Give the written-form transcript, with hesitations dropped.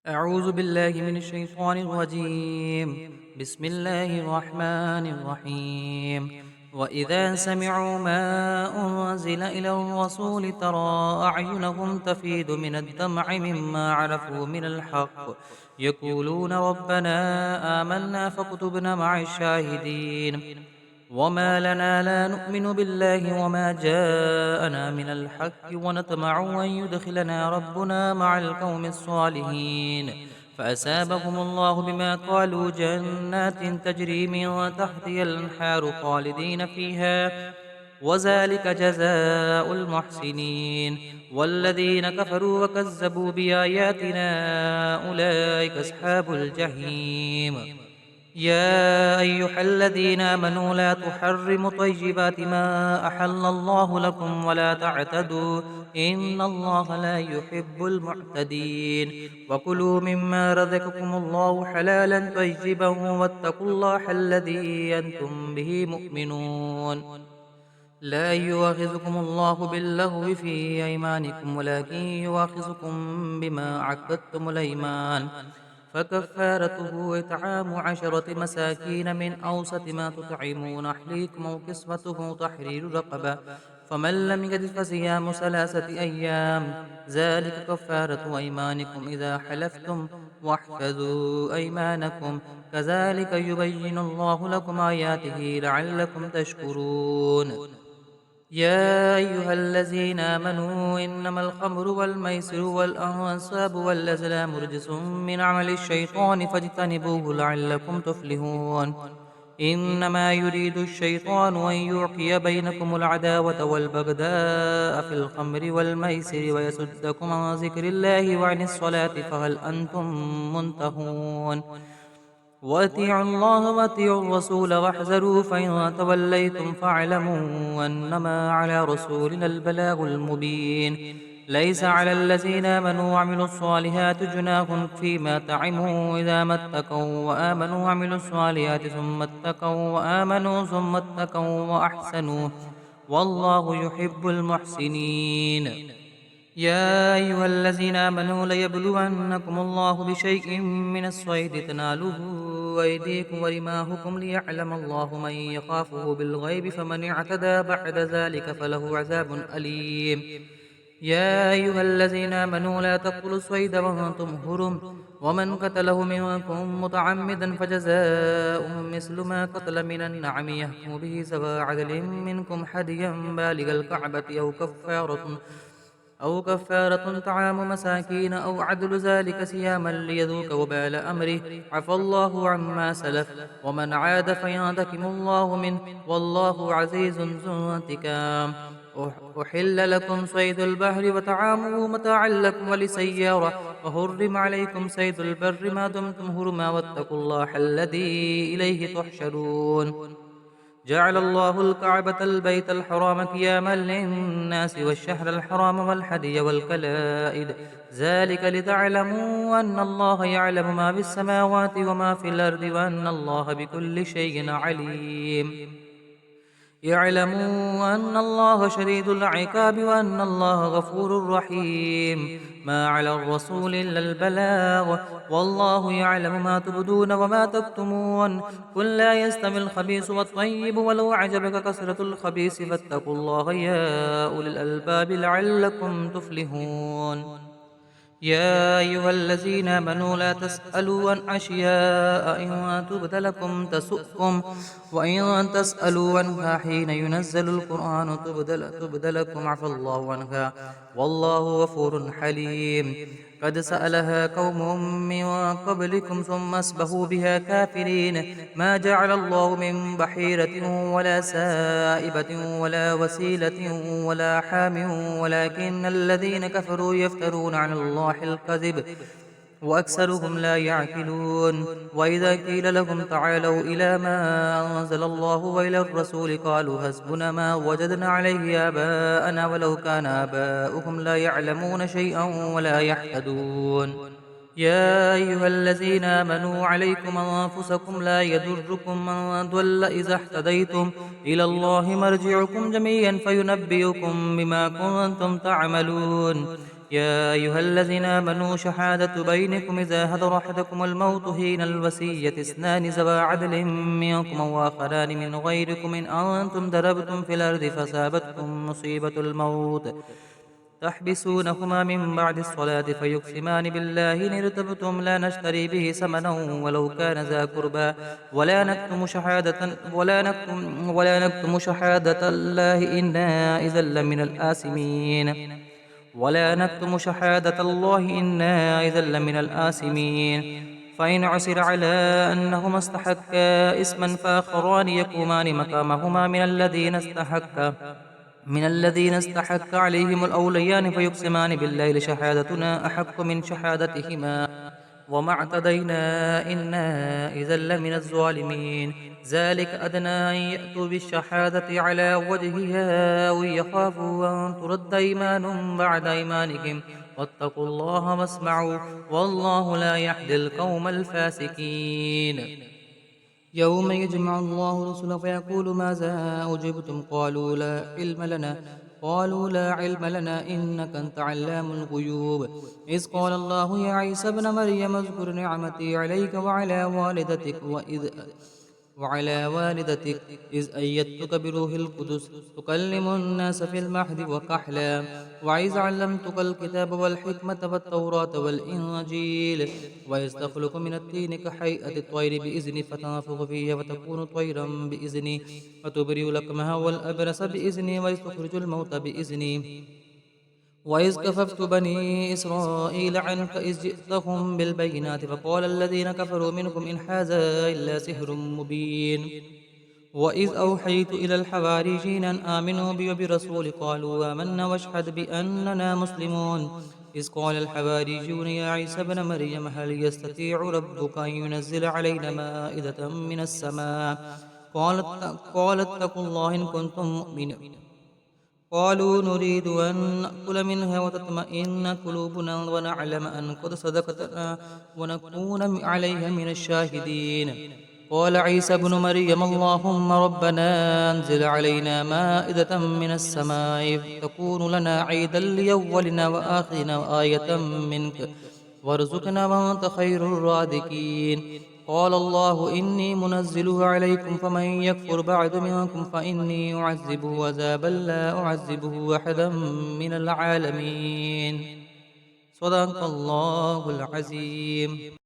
أعوذ بالله من الشيطان الرجيم. بسم الله الرحمن الرحيم. وإذا سمعوا ما أنزل إلى الرسول ترى أعينهم تفيض من الدمع مما عرفوا من الحق يقولون ربنا آمنا فاكتبنا مع الشاهدين. وما لنا لا نؤمن بالله وما جاءنا من الحق ونطمع أن يدخلنا ربنا مع القوم الصالحين فأسابهم الله بما قالوا جنات تجري من تحتها الأنهار خالدين فيها وذلك جزاء المحسنين. والذين كفروا وكذبوا بآياتنا أولئك أصحاب الجحيم. يا أيها الذين آمنوا لا تحرموا طيبات ما أحل الله لكم ولا تعتدوا إن الله لا يحب المعتدين. وكلوا مما رزقكم الله حلالا طيبا واتقوا الله الذي أنتم به مؤمنون. لا يؤاخذكم الله باللغو في أيمانكم ولكن يؤاخذكم بما عقدتم الأيمان فكفارته إطعام 10 مساكين من أوسط ما تطعمون أهليكم أو كسوتهم تحرير رقبة فمن لم يجد فصيام 3 أيام ذلك كفارة أيمانكم إذا حلفتم واحفظوا أيمانكم كذلك يبين الله لكم آياته لعلكم تشكرون. يا أيها الذين آمنوا إنما الخمر والميسر والأنصاب والأزلام رجس من عمل الشيطان فاجتنبوه لعلكم تفلحون. إنما يريد الشيطان أن يوقي بينكم العداوة والبغضاء في الخمر والميسر ويصدكم عن ذكر الله وعن الصلاة فهل أنتم منتهون. وأطيعوا الله وأطيعوا الرسول واحذروا فإن توليتم فاعلموا أنما على رسولنا البلاغ المبين. ليس على الذين آمنوا وعملوا الصالحات جناح فيما طعموا إذا ما اتقوا وآمنوا وعملوا الصالحات ثم اتقوا وآمنوا ثم اتقوا وأحسنوا والله يحب المحسنين. يا أيها الذين آمنوا ليبلونكم الله بشيء من الصيد تناله أيديكم ورماحكم ليعلم الله من يخافه بالغيب فمن اعتدى بعد ذلك فله عذاب أليم. يا أيها الذين آمنوا لا تقتلوا الصيد وأنتم حرم ومن قتله منكم متعمدا فجزاء مثل ما قتل من النعم يحكم به ذوى عدل منكم هديا بالغ الكعبة أو كفارة طعام مساكين أو عدل ذلك صياما ليذوق وبال أمره عفى الله عما سلف ومن عاد فينتقم الله منه والله عزيز ذو انتقام. أحل لكم صيد البحر وطعامه متاعا لكم ولسيارة وحرم عليكم صيد البر ما دمتم حرما واتقوا الله الذي إليه تحشرون. جعل الله الكعبة البيت الحرام قياما للناس والشهر الحرام والهدي والكلائد ذلك لتعلموا أن الله يعلم ما في السماوات وما في الأرض وأن الله بكل شيء عليم. اعلموا أن الله شديد العقاب وأن الله غفور رحيم. ما على الرسول إلا البلاغ والله يعلم ما تبدون وما تكتمون. قل لا يستوي الخبيث والطيب ولو أعجبك كثرة الخبيث فاتقوا الله يا أولي الألباب لعلكم تفلحون. يا أيها الذين آمنوا لا تسألوا عن أشياء إن تبد لكم تسؤكم وإن تسألوا عنها حين ينزل القرآن تبد لكم عفى الله عنها والله غفور حليم. قد سألها قوم من قبلكم ثم أصبحوا بها كافرين. ما جعل الله من بحيرة ولا سائبة ولا وسيلة ولا حام ولكن الذين كفروا يفترون على الله الكذب وأكثرهم لا يعقلون. وإذا قيل لهم تعالوا إلى ما أنزل الله وإلى الرسول قالوا حسبنا ما وجدنا عليه آباءنا ولو كان آباؤهم لا يعلمون شيئا ولا يهتدون. يا أيها الذين آمنوا عليكم أنفسكم لا يضركم من ضل إذا اهتديتم إلى الله مرجعكم جميعا فينبئكم بما كنتم تعملون. يا أيها الذين آمنوا شهادة بينكم إذا حضر أحدكم الموت حين الوصية اثنان ذوى عدل منكم وآخران من غيركم إن أنتم ضربتم في الأرض فأصابتكم مصيبة الموت تحبسونهما من بعد الصلاة فيقسمان بالله إن ارتبتم لا نشتري به ثمنا ولو كان ذا قربى ولا نكتم شهادة الله إنا إذا لمن الآثمين فإن عثر على أنهما استحقا إثما فآخران يقومان مقامهما من الذين استحق عليهم الأوليان فيقسمان بالله لشهادتنا أحق من شهادتهما وما اعتدينا إنا إذا لمن الظالمين ذلك أدنى أن يأتوا بالشهادة على وجهها أو يخافوا أن ترد أيمان بعد أيمانهم واتقوا الله واسمعوا والله لا يهدي القوم الفاسقين يوم يجمع الله رسله فيقول ماذا أجبتم قالوا لا علم لنا إنك أنت علام الغيوب إذ قال الله يا عيسى ابن مريم اذكر نعمتي عليك وعلى والدتك إذ أيدتك بروح القدس تكلم الناس في المهد وكحلا وإذ علمتك الكتاب والحكمة والتوراة والإنجيل وإذ تخلق من الطين كهيئة الطير بإذني فتنفخ فيها فتكون طيرا بإذني وتبرئ الأكمه والأبرص بإذني وإذ تخرج الموتى بإذني وإذ كففت بني إسرائيل عنك إذ جئتهم بالبينات فقال الذين كفروا منكم إن هذا إلا سحر مبين وإذ أوحيت إلى الحواريين أن آمنوا بي وبرسولي قالوا آمنا واشهد بأننا مسلمون إذ قال الحواريون يا عيسى ابن مريم هل يستطيع ربك أن ينزل علينا مائدة من السماء قال اتقوا الله إن كنتم مؤمنين قالوا نريد أن نأكل منها وتطمئن قلوبنا ونعلم أن قد صدقتنا ونكون عليها من الشاهدين قال عيسى ابن مريم اللهم ربنا أنزل علينا مائدة من السماء تكون لنا عيدا لأولنا وآخرنا وآية منك وارزقنا وأنت خير الرازقين قال الله إني منزله عليكم فمن يكفر بعد منكم فإني أعذبه عذابا لا أعذبه أحدا من العالمين صدق الله العظيم.